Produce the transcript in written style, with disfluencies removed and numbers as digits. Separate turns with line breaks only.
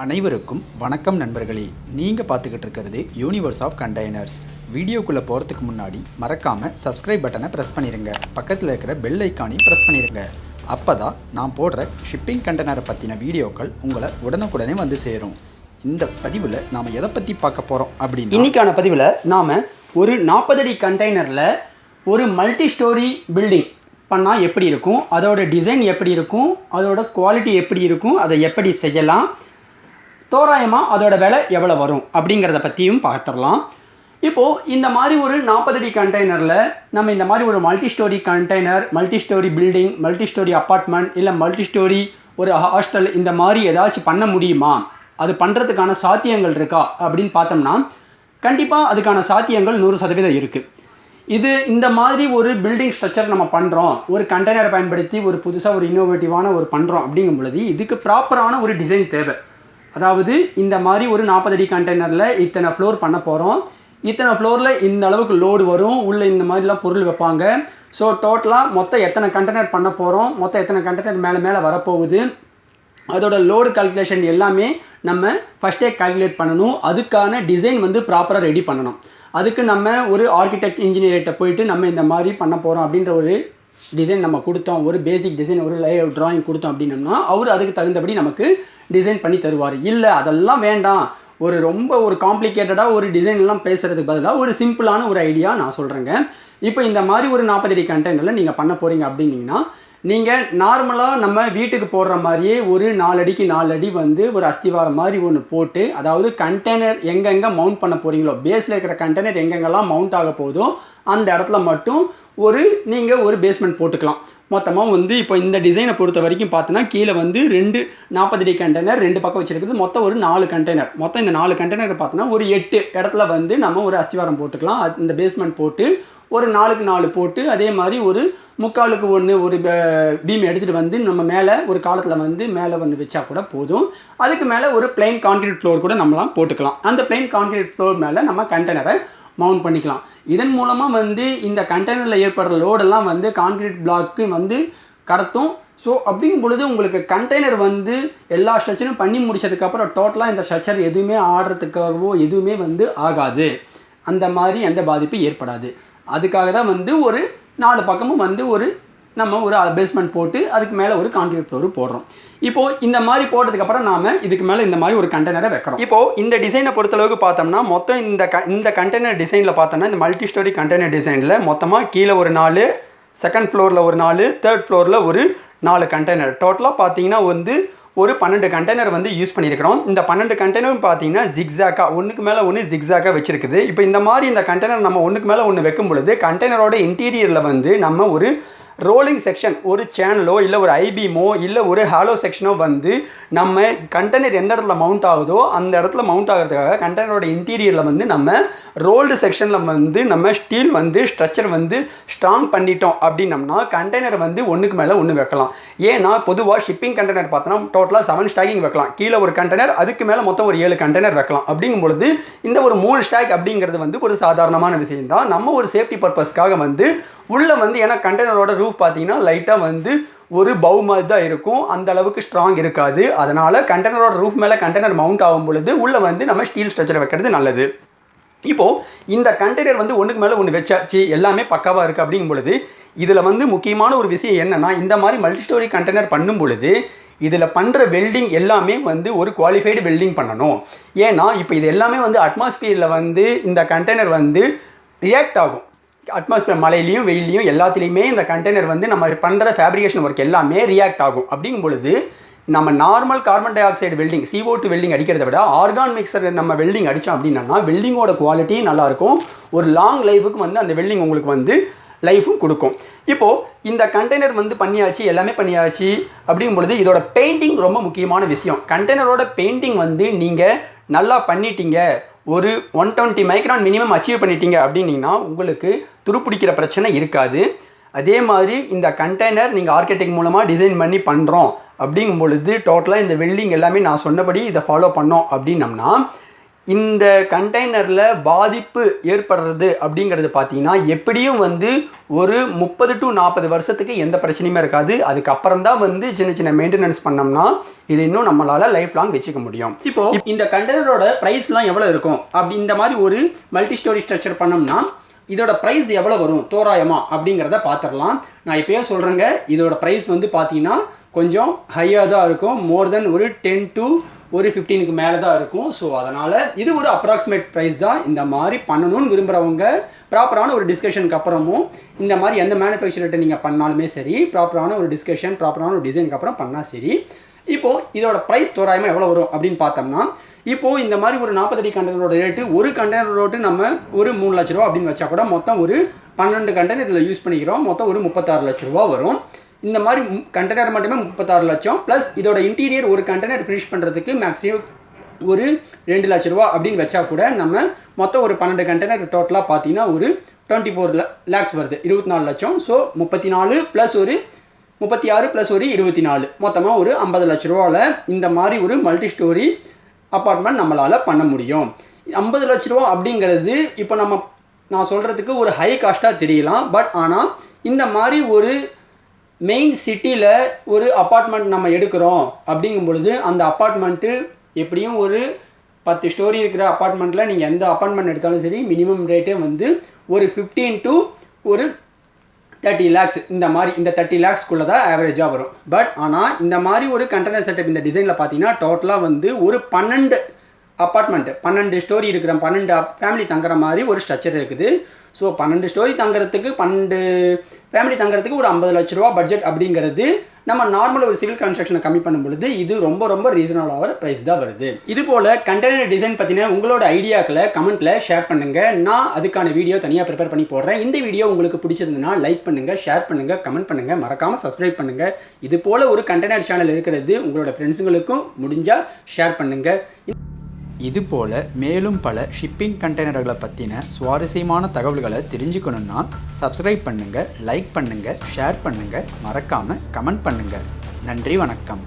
அனைவருக்கும் வணக்கம் நண்பர்களே. நீங்கள் பார்த்துக்கிட்டு இருக்கிறது யூனிவர்ஸ் ஆஃப் கண்டெய்னர்ஸ். வீடியோக்குள்ளே போகிறதுக்கு முன்னாடி மறக்காமல் சப்ஸ்கிரைப் பட்டனை ப்ரெஸ் பண்ணிடுங்க. பக்கத்தில் இருக்கிற பெல் ஐக்கானையும் ப்ரெஸ் பண்ணிடுங்க. அப்போ தான் நான் போடுற ஷிப்பிங் கண்டெய்னரை பற்றின வீடியோக்கள் உங்களை உடனுக்குடனே வந்து சேரும். இந்த பதிவில் நாம் எதை பற்றி பார்க்க போகிறோம் அப்படின்னு
இன்றைக்கான பதிவில் நாம் ஒரு 40 அடி கண்டெய்னரில் ஒரு மல்டி ஸ்டோரி பில்டிங் பண்ணால் எப்படி இருக்கும், அதோட டிசைன் எப்படி இருக்கும், அதோட குவாலிட்டி எப்படி இருக்கும், அதை எப்படி செய்யலாம், தோராயமாக அதோட விலை எவ்வளோ வரும் அப்படிங்கிறத பற்றியும் பார்த்துடலாம். இப்போது இந்த மாதிரி ஒரு 40 அடி கண்டெய்னரில் நம்ம இந்த மாதிரி ஒரு multi story container, multi story building, multi story apartment இல்லை மல்டி ஸ்டோரி ஒரு ஹாஸ்டல் இந்த மாதிரி ஏதாச்சும் பண்ண முடியுமா, அது பண்ணுறதுக்கான சாத்தியங்கள் இருக்கா அப்படின்னு பார்த்தோம்னா கண்டிப்பாக அதுக்கான சாத்தியங்கள் 100% இருக்குது. இந்த மாதிரி ஒரு பில்டிங் ஸ்ட்ரக்சர் நம்ம பண்ணுறோம், ஒரு கண்டெய்னரை பயன்படுத்தி ஒரு புதுசாக ஒரு இன்னோவேட்டிவான ஒரு பண்ணுறோம் அப்படிங்கும் பொழுது இதுக்கு ப்ராப்பரான ஒரு டிசைன் தேவை. அதாவது இந்த மாதிரி ஒரு 40 அடி கண்டெய்னரில் இத்தனை ஃப்ளோர் பண்ண போகிறோம், இத்தனை ஃப்ளோரில் இந்த அளவுக்கு லோடு வரும், உள்ளே இந்த மாதிரிலாம் பொருள் வைப்பாங்க. ஸோ டோட்டலாக மொத்தம் எத்தனை கண்டெய்னர் பண்ண போகிறோம், மொத்தம் எத்தனை கண்டெய்னர் மேலே வரப்போகுது, அதோட லோடு கால்குலேஷன் எல்லாமே நம்ம ஃபஸ்ட்டே கால்குலேட் பண்ணணும். அதுக்கான டிசைன் ப்ராப்பராக ரெடி பண்ணணும். அதுக்கு நம்ம ஒரு ஆர்கிடெக்ட் இன்ஜினியர்கிட்ட போயிட்டு நம்ம இந்த மாதிரி பண்ண போகிறோம் அப்படின்ற ஒரு டிசைன் நம்ம கொடுத்தோம், ஒரு பேசிக் டிசைன் ஒரு லேஅவுட் ட்ராயிங் கொடுத்தோம் அப்படின்னம்னா அவர் அதுக்கு தகுந்தபடி நமக்கு டிசைன் பண்ணி தருவார். இல்லை அதெல்லாம் வேண்டாம், ரொம்ப காம்ப்ளிகேட்டடாக ஒரு டிசைன் எல்லாம் பேசுகிறதுக்கு பதிலாக ஒரு சிம்பிளான ஒரு ஐடியா நான் சொல்கிறேங்க. இப்போ இந்த மாதிரி ஒரு 40 அடி கண்டெய்னரில் நீங்கள் பண்ண போகிறீங்க அப்படின்னீங்கன்னா நீங்கள் நார்மலாக நம்ம வீட்டுக்கு போடுற மாதிரியே ஒரு 4 அடிக்கு 4 அடி ஒரு அஸ்திவாரம் மாதிரி ஒன்று போட்டு, அதாவது கண்டெய்னர் எங்கெங்கே மவுண்ட் பண்ண போகிறீங்களோ, பேஸில் இருக்கிற கண்டெய்னர் எங்கெங்கெல்லாம் மவுண்ட் ஆக போதோ அந்த இடத்துல மட்டும் நீங்கள் ஒரு பேஸ்மெண்ட் போட்டுக்கலாம். மொத்தமாக இப்போ இந்த டிசைனை பொறுத்த வரைக்கும் பார்த்தோன்னா கீழே 2 40 அடி கண்டெய்னர் 2 பக்கம் வச்சுருக்குது, மொத்தம் ஒரு 4 கண்டெய்னர். மொத்தம் இந்த 4 கண்டெய்னர் பார்த்தோன்னா ஒரு 8 இடத்துல நம்ம ஒரு அஸ்திவாரம் போட்டுக்கலாம். இந்த பேஸ்மெண்ட் போட்டு ஒரு 4க்கு 4 போட்டு அதே மாதிரி ஒரு 3/4க்கு 1 ஒரு பீம் எடுத்துகிட்டு நம்ம மேலே ஒரு காலத்தில் மேலே வச்சா கூட போதும். அதுக்கு மேலே ஒரு பிளைன் கான்கிரீட் ஃப்ளோர் கூட நம்மளாம் போட்டுக்கலாம். அந்த பிளைன் கான்கிரீட் ஃப்ளோர் மேலே நம்ம கண்டெய்னரை மவுண்ட் பண்ணிக்கலாம். இதன் மூலமாக இந்த கண்டெய்னரில் ஏற்படுற லோடெல்லாம் கான்கிரீட் பிளாக்கு கடத்தும். ஸோ அப்படிங்கும் பொழுது உங்களுக்கு கண்டெய்னர் எல்லா ஸ்ட்ரக்சரும் பண்ணி முடிச்சதுக்கப்புறம் டோட்டலாக இந்த ஸ்ட்ரக்சர் எதுவுமே ஆடுறதுக்காகவோ எதுவுமே ஆகாது, அந்த மாதிரி எந்த பாதிப்பு ஏற்படாது. அதுக்காக தான் ஒரு 4 பக்கமும் நம்ம ஒரு பேஸ்மெண்ட் போட்டு அதுக்கு மேலே ஒரு கான்கிரீட் ஃப்ளோர் போடுறோம். இப்போது இந்த மாதிரி போட்டதுக்கப்புறம் நாம் இதுக்கு மேலே இந்த மாதிரி ஒரு கண்டெய்னரை வைக்கிறோம். இப்போது இந்த டிசைனை பொறுத்தளவுக்கு பார்த்தோம்னா மொத்தம் இந்த கண்டெய்னர் டிசைனில் பார்த்தோம்னா இந்த மல்டி ஸ்டோரி கண்டெய்னர் டிசைனில் மொத்தமாக கீழே ஒரு 4, செகண்ட் ஃப்ளோரில் ஒரு 4, தேர்ட் ஃப்ளோரில் ஒரு 4 கண்டெய்னர், டோட்டலாக பார்த்தீங்கன்னா ஒரு 12 கண்டெய்னர் யூஸ் பண்ணியிருக்கிறோம். இந்த 12 கண்டெய்னரும் பார்த்தீங்கன்னா ஜிக்ஸாக்காக ஒன்றுக்கு மேலே ஒன்று ஜிக்ஸாக்காக வச்சுருக்குது. இப்போ இந்த மாதிரி இந்த கண்டெய்னர் நம்ம ஒன்றுக்கு மேலே ஒன்று வைக்கும் பொழுது கண்டெய்னரோட இன்டீரியரில் நம்ம ஒரு ரோலிங் செக்ஷன், ஒரு சேனலோ இல்லை ஒரு ஐபீமோ இல்லை ஒரு ஹாலோ செக்ஷனோ நம்ம கண்டெய்னர் எந்த இடத்துல மவுண்ட் ஆகுதோ அந்த இடத்துல மவுண்ட் ஆகிறதுக்காக கண்டெய்னரோட இன்டீரியரில் நம்ம ரோல்டு செக்ஷனில் நம்ம ஸ்டீல் ஸ்ட்ரக்சர் ஸ்ட்ராங் பண்ணிட்டோம் அப்படின்னம்னா கண்டெய்னர் ஒன்றுக்கு மேலே ஒன்று வைக்கலாம். ஏன்னா பொதுவாக ஷிப்பிங் கண்டெய்னர் பார்த்தோன்னா டோட்டலாக 7 ஸ்டாக்கிங் வைக்கலாம். கீழே ஒரு கண்டெய்னர், அதுக்கு மேலே மொத்தம் ஒரு 7 கண்டெய்னர் வைக்கலாம். அப்படிங்கும் பொழுது இந்த ஒரு 3 ஸ்டாக் அப்படிங்கிறது ஒரு சாதாரணமான விஷயம் தான். நம்ம ஒரு சேஃப்டி பர்பஸ்க்காக உள்ளே ஏன்னா கண்டெய்னரோட ரூஃப் பார்த்தீங்கன்னா லைட்டாக ஒரு பவு மாதிரி தான் இருக்கும், அந்த அளவுக்கு ஸ்ட்ராங் இருக்காது. அதனால் கண்டெய்னரோட ரூஃப் மேலே கண்டெய்னர் மவுண்ட் ஆகும் பொழுது உள்ளே நம்ம ஸ்டீல் ஸ்ட்ரக்சர் வைக்கிறது நல்லது. இப்போது இந்த கண்டெய்னர் ஒன்றுக்கு மேலே ஒன்று வச்சாச்சு, எல்லாமே பக்காவாக இருக்குது அப்படிங்கும் பொழுது இதில் முக்கியமான ஒரு விஷயம் என்னென்னா இந்த மாதிரி மல்டி ஸ்டோரி கண்டெய்னர் பண்ணும் பொழுது இதில் பண்ணுற வெல்டிங் எல்லாமே ஒரு குவாலிஃபைடு வெல்டிங் பண்ணணும். ஏன்னா இப்போ இது எல்லாமே அட்மாஸ்பியரில் இந்த கண்டெய்னர் ரியாக்ட் ஆகும். அட்மாஸ்பியர் மழையிலையும் வெயிலையும் எல்லாத்துலேயுமே இந்த கண்டெய்னர் நம்ம பண்ணுற ஃபேப்ரிகேஷன் ஒர்க் எல்லாமே ரியாக்ட் ஆகும். அப்படிங்கும் பொழுது நம்ம normal carbon di oxide welding CO2 welding அடிக்கிறத விட ஆர்கான் மிக்சர் நம்ம வெல்டிங் அடித்தோம் அப்படின்னா வெல்டிங்கோட குவாலிட்டி நல்லாயிருக்கும். ஒரு லாங் லைஃபுக்கு அந்த வெல்டிங் உங்களுக்கு லைஃபும் கொடுக்கும். இப்போது இந்த கண்டெய்னர் பண்ணியாச்சு, எல்லாமே பண்ணியாச்சு அப்படிங்கும் பொழுது இதோட பெயிண்டிங் ரொம்ப முக்கியமான விஷயம். கண்டெய்னரோட பெயிண்டிங் நீங்கள் நல்லா பண்ணிட்டீங்க, ஒரு 120 மைக்ரான் மினிமம் அச்சீவ் பண்ணிட்டீங்க அப்படின்னீங்கன்னா உங்களுக்கு துருப்பிடிக்கிற பிரச்சனை இருக்காது. அதே மாதிரி இந்த கண்டெய்னர் நீங்கள் ஆர்கிடெக்ட் மூலமாக டிசைன் பண்ணி பண்ணுறோம் அப்படிங்கும் பொழுது டோட்டலாக இந்த வெல்டிங் எல்லாமே நான் சொன்னபடி இதை ஃபாலோ பண்ணோம் அப்படின்னம்னா இந்த கண்டெய்னரில் பாதிப்பு ஏற்படுறது அப்படிங்கிறது பார்த்தீங்கன்னா எப்படியும் வந்து ஒரு 30 to 40 வருஷத்துக்கு எந்த பிரச்சனையுமே இருக்காது. அதுக்கப்புறம் தான் வந்து சின்ன சின்ன மெயின்டெனன்ஸ் பண்ணோம்னா இது இன்னும் நம்மளால் லைஃப் லாங் வச்சுக்க முடியும். இப்போது இந்த கண்டெய்னரோட ப்ரைஸ்லாம் எவ்வளோ இருக்கும் அப்படி இந்த மாதிரி ஒரு மல்டி ஸ்டோரி ஸ்ட்ரக்சர் பண்ணோம்னா இதோட ப்ரைஸ் எவ்வளோ வரும் தோராயமா அப்படிங்கிறத பார்த்துடலாம். நான் இப்போயே சொல்கிறேங்க, இதோட ப்ரைஸ் வந்து பார்த்தீங்கன்னா கொஞ்சம் ஹையாக தான் இருக்கும். மோர் தென் ஒரு 10 to ஒரு 15க்கு மேலே தான் இருக்கும். ஸோ அதனால் இது ஒரு அப்ராக்சிமேட் ப்ரைஸ் தான். இந்த மாதிரி பண்ணணும்னு விரும்புகிறவங்க ப்ராப்பரான ஒரு டிஸ்கஷனுக்கு அப்புறமும் இந்த மாதிரி எந்த மேனுஃபேக்சர்கிட்ட நீங்கள் பண்ணாலுமே சரி, ப்ராப்பரான ஒரு டிஸ்கஷன், ப்ராப்பரான ஒரு டிசைனுக்கு அப்புறம் பண்ணால் சரி. இப்போது இதோட ப்ரைஸ் தோராயமாக எவ்வளோ வரும் அப்படின்னு பார்த்தோம்னா, இப்போது இந்த மாதிரி ஒரு 40 அடி கண்டெய்னரோட ரேட்டு ஒரு கண்டெய்னர் ரோட்டு நம்ம ஒரு 3 லட்ச ரூபா அப்படின்னு வச்சா கூட மொத்தம் ஒரு 12 கண்டெய்னர் இதில் யூஸ் பண்ணிக்கிறோம். மொத்தம் ஒரு 36 லட்ச ரூபா வரும். இந்த மாதிரி கண்டெய்னர் மட்டுமே 36 லட்சம் ப்ளஸ் இதோட இன்டீரியர் ஒரு கண்டெய்னர் ஃபினிஷ் பண்ணுறதுக்கு மேக்ஸிமம் ஒரு 2 லட்ச ரூபா அப்படின்னு வச்சா கூட நம்ம மொத்தம் ஒரு 12 கண்டெய்னர் டோட்டலாக பார்த்தீங்கன்னா ஒரு 24 லேக்ஸ் வருது, 24 லட்சம். ஸோ 34 ப்ளஸ் ஒரு 36 ப்ளஸ் ஒரு 24 மொத்தமாக ஒரு 50 லட்ச ரூபாவில் இந்த மாதிரி ஒரு மல்டி ஸ்டோரி அப்பார்ட்மெண்ட் நம்மளால் பண்ண முடியும். 50 லட்ச ரூபா அப்படிங்கிறது இப்போ நான் சொல்கிறதுக்கு ஒரு ஹை காஸ்ட்டாக தெரியலாம். பட் ஆனால் இந்த மாதிரி ஒரு மெயின் சிட்டியில் ஒரு அப்பார்ட்மெண்ட் நம்ம எடுக்கிறோம் அப்படிங்கும் பொழுது அந்த அப்பார்ட்மெண்ட்டு எப்படியும் ஒரு 10 ஸ்டோரி இருக்கிற அப்பார்ட்மெண்ட்டில் நீங்கள் எந்த அப்பார்ட்மெண்ட் எடுத்தாலும் சரி மினிமம் ரேட்டே வந்து ஒரு 15 to ஒரு 30 லேக்ஸ் இந்த 30 லேக்ஸ்க்குள்ளே தான் ஆவரேஜாக வரும். பட் ஆனால் இந்த மாதிரி ஒரு கண்டெய்னர் செட்டப் இந்த டிசைனில் பார்த்தீங்கன்னா டோட்டலாக வந்து ஒரு 12 அப்பார்ட்மெண்ட் 12 ஸ்டோரி இருக்கிற 12 ஃபேமிலி தங்குற மாதிரி ஒரு ஸ்ட்ரக்சர் இருக்குது. ஸோ 12 ஸ்டோரி தங்குறதுக்கு 12 ஃபேமிலி தங்குறதுக்கு ஒரு 50 லட்ச ரூபா பட்ஜெட் அப்படிங்கிறது நம்ம நார்மல் ஒரு சிவில் கன்ஸ்ட்ரக்ஷனை கம்மி பண்ணும் பொழுது இது ரொம்ப ரொம்ப ரீசனபிளான ப்ரைஸ் தான் வருது. இது போல் கண்டெய்னர் டிசைன் பற்றின உங்களோட ஐடியாக்களை கமெண்ட்டில் ஷேர் பண்ணுங்கள். நான் அதுக்கான வீடியோ தனியாக ப்ரிப்பேர் பண்ணி போடுறேன். இந்த வீடியோ உங்களுக்கு பிடிச்சிருந்ததுன்னா லைக் பண்ணுங்கள், ஷேர் பண்ணுங்கள், கமெண்ட் பண்ணுங்கள், மறக்காமல் சப்ஸ்கிரைப் பண்ணுங்கள். இது போல் ஒரு கண்டெய்னர் சேனல் இருக்கிறது உங்களோட ஃப்ரெண்ட்ஸுங்களுக்கும் முடிஞ்சால் ஷேர் பண்ணுங்கள்.
இதுபோல் மேலும் பல ஷிப்பிங் கண்டெய்னர்களை பற்றின சுவாரஸ்யமான தகவல்களை தெரிஞ்சுக்கணுன்னா சப்ஸ்கிரைப் பண்ணுங்கள், லைக் பண்ணுங்கள், ஷேர் பண்ணுங்கள், மறக்காமல் கமெண்ட் பண்ணுங்கள். நன்றி, வணக்கம்.